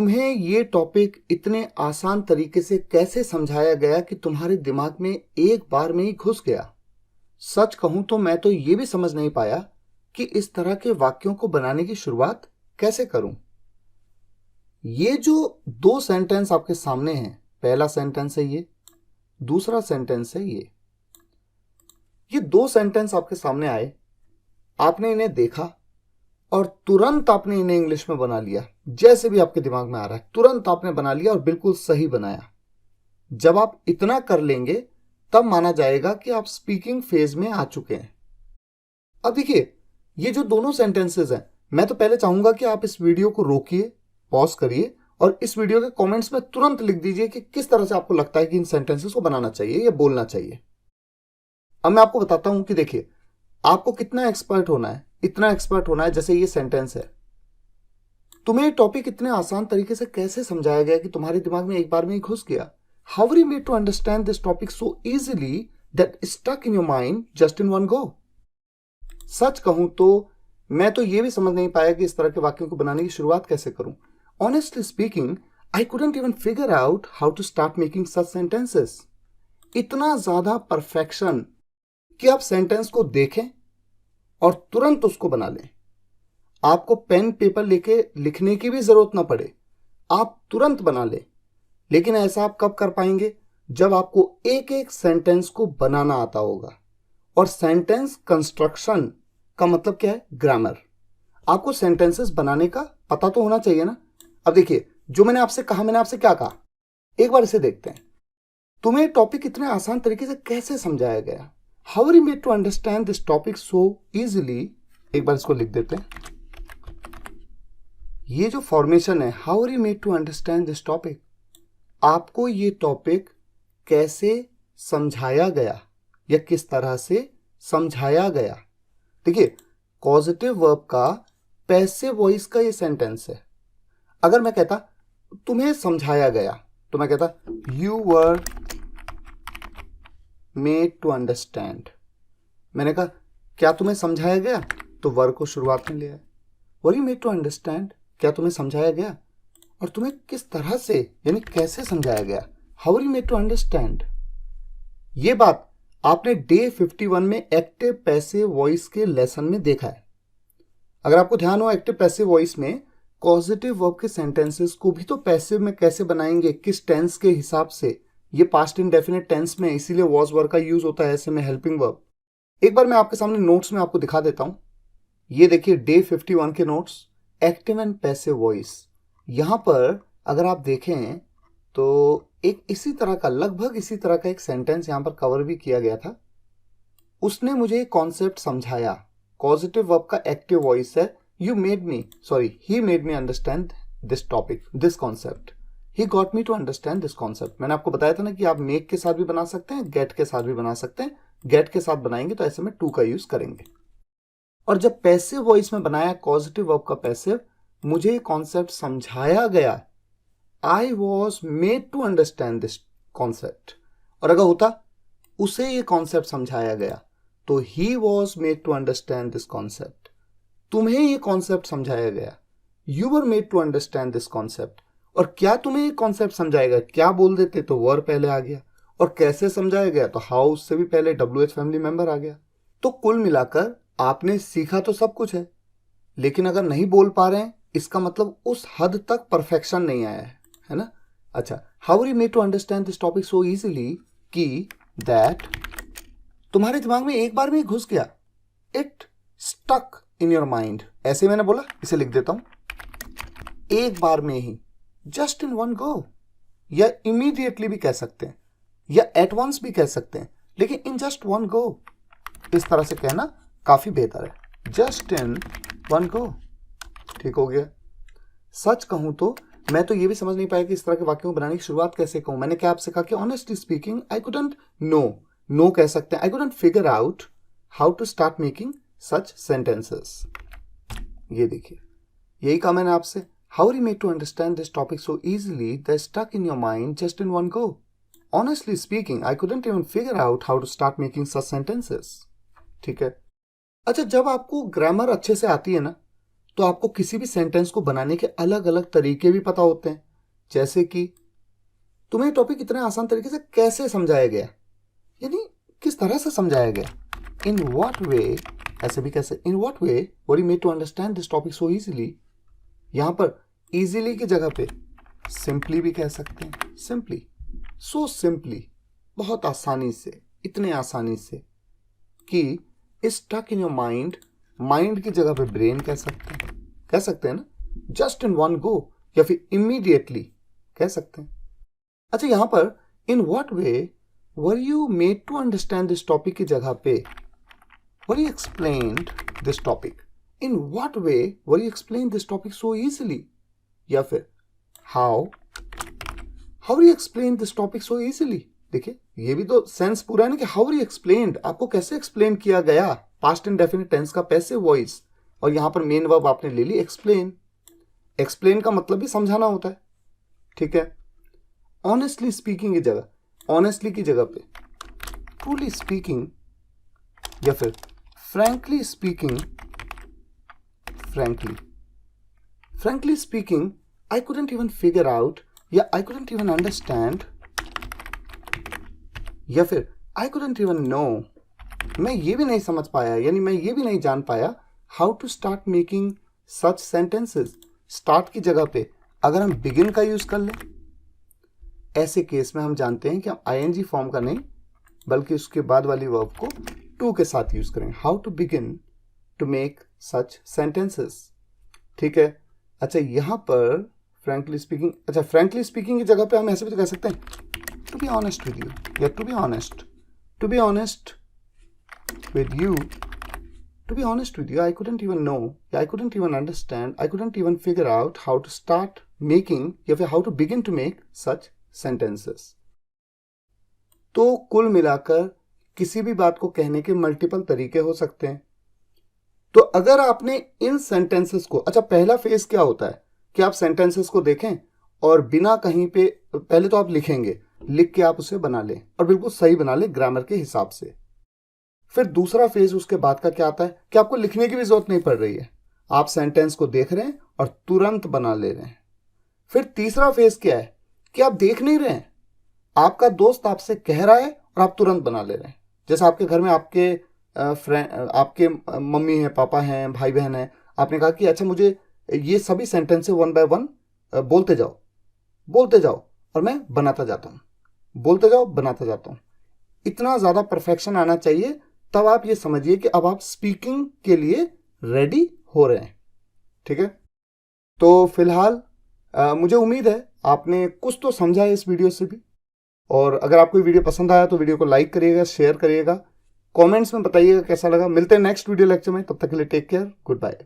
तुम्हें ये टॉपिक इतने आसान तरीके से कैसे समझाया गया कि तुम्हारे दिमाग में एक बार में ही घुस गया? सच कहूं तो मैं तो ये भी समझ नहीं पाया कि इस तरह के वाक्यों को बनाने की शुरुआत कैसे करूं। ये जो दो सेंटेंस आपके सामने हैं, पहला सेंटेंस है ये, दूसरा सेंटेंस है ये दो सेंटेंस आपके सामने आए, आपने इन्हें देखा और तुरंत आपने इन्हें इंग्लिश में बना लिया। जैसे भी आपके दिमाग में आ रहा है तुरंत आपने बना लिया और बिल्कुल सही बनाया। जब आप इतना कर लेंगे तब माना जाएगा कि आप स्पीकिंग फेज में आ चुके हैं। अब देखिए, ये जो दोनों सेंटेंसेस हैं, मैं तो पहले चाहूंगा कि आप इस वीडियो को रोकिए, पॉज करिए और इस वीडियो के कमेंट्स में तुरंत लिख दीजिए कि किस तरह से आपको लगता है कि इन सेंटेंसेस को बनाना चाहिए या बोलना चाहिए। अब मैं आपको बताता हूं कि देखिए, आपको कितना एक्सपर्ट होना है, इतना एक्सपर्ट होना है जैसे ये सेंटेंस है। तुम्हें टॉपिक इतने आसान तरीके से कैसे समझाया गया कि तुम्हारे दिमाग में एक बार में ही घुस गया? How were you made to understand this topic so easily that stuck in your mind just in one go? सच कहूं तो मैं तो ये भी समझ नहीं पाया कि इस तरह के वाक्यों को बनाने की शुरुआत कैसे करूं। Honestly speaking, I couldn't even figure out how to start making such sentences. इतना ज्यादा परफेक्शन कि आप सेंटेंस को देखें और तुरंत उसको बना लें। आपको पेन पेपर लेके लिखने की भी जरूरत ना पड़े, आप तुरंत बना लें। लेकिन ऐसा आप कब कर पाएंगे? जब आपको एक एक सेंटेंस को बनाना आता होगा। और सेंटेंस कंस्ट्रक्शन का मतलब क्या है? ग्रामर। आपको सेंटेंसेस बनाने का पता तो होना चाहिए ना। अब देखिए, जो मैंने आपसे कहा, मैंने आपसे क्या कहा, एक बार इसे देखते हैं। तुम्हें टॉपिक इतने आसान तरीके से कैसे समझाया गया? How are you made to understand this topic so easily? एक बार इसको लिख देते हैं। ये जो फॉर्मेशन है, how are you made to understand this topic, आपको ये टॉपिक कैसे समझाया गया या किस तरह से समझाया गया। देखिए, कॉजेटिव वर्ब का पैसिव वॉइस का ये सेंटेंस है। अगर मैं कहता तुम्हें समझाया गया तो मैं कहता you were made to understand. मैंने कहा क्या तुम्हें समझाया गया, तो वर्ब को शुरुआत में ले आया। Were you made to understand, क्या तुम्हें समझाया गया, और तुम्हें किस तरह से यानी कैसे समझाया गया। How are you made to understand. ये बात आपने डे 51 में एक्टिव पैसिव वॉइस के लेसन में देखा है। अगर आपको ध्यान हो, एक्टिव पैसिव वॉइस में कॉजेटिव वर्ब के सेंटेंसेस को भी तो पैसिव में कैसे बनाएंगे, किस टेंस के हिसाब से। ये पास्ट इंडेफिनिट टेंस में, इसीलिए वॉज वर्ब का यूज होता है ऐसे में, हेल्पिंग वर्ब। एक बार मैं आपके सामने नोट्स में आपको दिखा देता हूं। ये देखिए डे 51 के notes, active and passive voice. यहां पर अगर आप देखें तो एक इसी तरह का, लगभग इसी तरह का एक सेंटेंस यहां पर कवर भी किया गया था। उसने मुझे कॉन्सेप्ट समझाया। पॉजिटिव वर्ब का एक्टिव वॉइस है, he made me understand this topic, this concept. He got me to understand this concept. मैंने आपको बताया था ना कि आप मेक के साथ भी बना सकते हैं, गेट के साथ भी बना सकते हैं। गेट के साथ बनाएंगे तो ऐसे में टू का यूज करेंगे। और जब पैसिव वॉइस में बनाया पॉजिटिव वर्ब का पैसिव, मुझे कॉन्सेप्ट समझाया गया। I was made to understand this concept. और अगर होता उसे ये कॉन्सेप्ट समझाया गया तो he was made to understand this concept. तुम्हें ये कॉन्सेप्ट समझाया गया, you were made to understand this concept. और क्या तुम्हें ये कॉन्सेप्ट समझाएगा, क्या बोल देते तो वर पहले आ गया, और कैसे समझाया गया तो हाउ, उससे भी पहले WH फैमिली मेंबर आ गया। तो कुल मिलाकर आपने सीखा तो सब कुछ है, लेकिन अगर नहीं बोल पा रहे हैं इसका मतलब उस हद तक परफेक्शन नहीं आया है ना। अच्छा, how are you made to understand this topic so easily कि दैट तुम्हारे दिमाग में एक बार में ही घुस गया। It stuck in your mind. ऐसे मैंने बोला, इसे लिख देता हूं, एक बार में ही, जस्ट इन वन गो, या इमीडिएटली भी कह सकते हैं, या एट वंस भी कह सकते हैं, लेकिन इन जस्ट वन गो इस तरह से कहना काफी बेहतर है। जस्ट इन वन गो, ठीक हो गया। सच कहूं तो मैं तो ये भी समझ नहीं पाया कि इस तरह के वाक्यों को बनाने की शुरुआत कैसे कहूं। मैंने क्या आपसे कहा कि honestly speaking I couldn't know कह सकते हैं, I couldn't figure out how to start making such sentences. ये देखिए, यही कहा मैंने आपसे। How are you made to understand this topic so easily that stuck in your mind just in one go. Honestly speaking I couldn't even figure out how to start making such sentences. ठीक है। अच्छा, जब आपको grammar अच्छे से आती है ना, तो आपको किसी भी सेंटेंस को बनाने के अलग अलग तरीके भी पता होते हैं। जैसे कि तुम्हें टॉपिक इतने आसान तरीके से कैसे समझाया गया, यानी किस तरह से समझाया गया। इन व्हाट वे, ऐसे भी कैसे, in what way were you made to understand this topic so easily. यहां पर इजीली की जगह पे सिंपली भी कह सकते हैं। सिंपली, सो सिंपली, बहुत आसानी से, इतने आसानी से कि stuck in your mind, mind की जगह पे ब्रेन कह सकते हैं ना। जस्ट इन वन गो या फिर इमीडिएटली कह सकते हैं। अच्छा, यहां पर in what way were you made to understand this topic की जगह पे were you explained this topic, in what way were you explain this topic so easily, या फिर how you explain this topic so easily. देखिए, ये भी तो sense पूरा है ना कि हाउ यू एक्सप्लेन्ड, आपको कैसे एक्सप्लेन किया गया। पास्ट इंडेफिनिट टेंस का पैसिव वॉइस, और यहां पर मेन वर्ब आपने ले ली एक्सप्लेन। एक्सप्लेन का मतलब भी समझाना होता है, ठीक है। ऑनेस्टली स्पीकिंग की जगह, ऑनेस्टली की जगह पे ट्रूली स्पीकिंग, या फिर frankly speaking, frankly speaking I couldn't even figure out, या आई कुडंट इवन अंडरस्टैंड, या फिर आई कुडंट इवन नो, मैं ये भी नहीं समझ पाया, यानी मैं ये भी नहीं जान पाया how to start making such sentences. Start की जगह पे अगर हम बिगिन का यूज कर लें, ऐसे केस में हम जानते हैं कि हम आईएनजी फॉर्म का नहीं बल्कि उसके बाद वाली वर्ब को टू के साथ यूज करेंगे। How to begin to make such sentences, ठीक है। अच्छा, यहां पर फ्रैंकली स्पीकिंग, अच्छा फ्रैंकली स्पीकिंग की जगह पे हम ऐसे भी तो कह सकते हैं to be honest with you, या to be honest with you, to be honest with you, I couldn't even know, I couldn't even understand, I couldn't even figure out how to start making, या फिर how to begin to make such sentences। तो कुल मिलाकर किसी भी बात को कहने के मल्टीपल तरीके हो सकते हैं। तो अगर आपने इन सेंटेंसेस को, अच्छा पहला फेज क्या होता है कि आप सेंटेंसेस को देखें और बिना कहीं पे, पहले तो आप लिखेंगे, लिख के आप उसे बना लें और बिल्कुल सही बना लें ग्रामर के हिसाब से। फिर दूसरा फेज उसके बाद का क्या आता है कि आपको लिखने की भी जरूरत नहीं पड़ रही है, आप सेंटेंस को देख रहे हैं और तुरंत बना ले रहे हैं। फिर तीसरा फेज क्या है कि आप देख नहीं रहे हैं, आपका दोस्त आपसे कह रहा है और आप तुरंत बना ले रहे हैं। जैसे आपके घर में आपके आपके मम्मी हैं, पापा हैं, भाई बहन हैं, आपने कहा कि अच्छा मुझे ये सभी सेंटेंस वन बाय वन बोलते जाओ और मैं बनाता जाता हूँ, बोलते जाओ बनाता जाता हूँ। इतना ज़्यादा परफेक्शन आना चाहिए, तब आप ये समझिए कि अब आप स्पीकिंग के लिए रेडी हो रहे हैं, ठीक है। तो फिलहाल मुझे उम्मीद है आपने कुछ तो समझा है इस वीडियो से भी, और अगर आपको वीडियो पसंद आया तो वीडियो को लाइक करिएगा, शेयर करिएगा, कमेंट्स में बताइएगा कैसा लगा। मिलते हैं नेक्स्ट वीडियो लेक्चर में, तब तक के लिए टेक केयर, गुड बाय।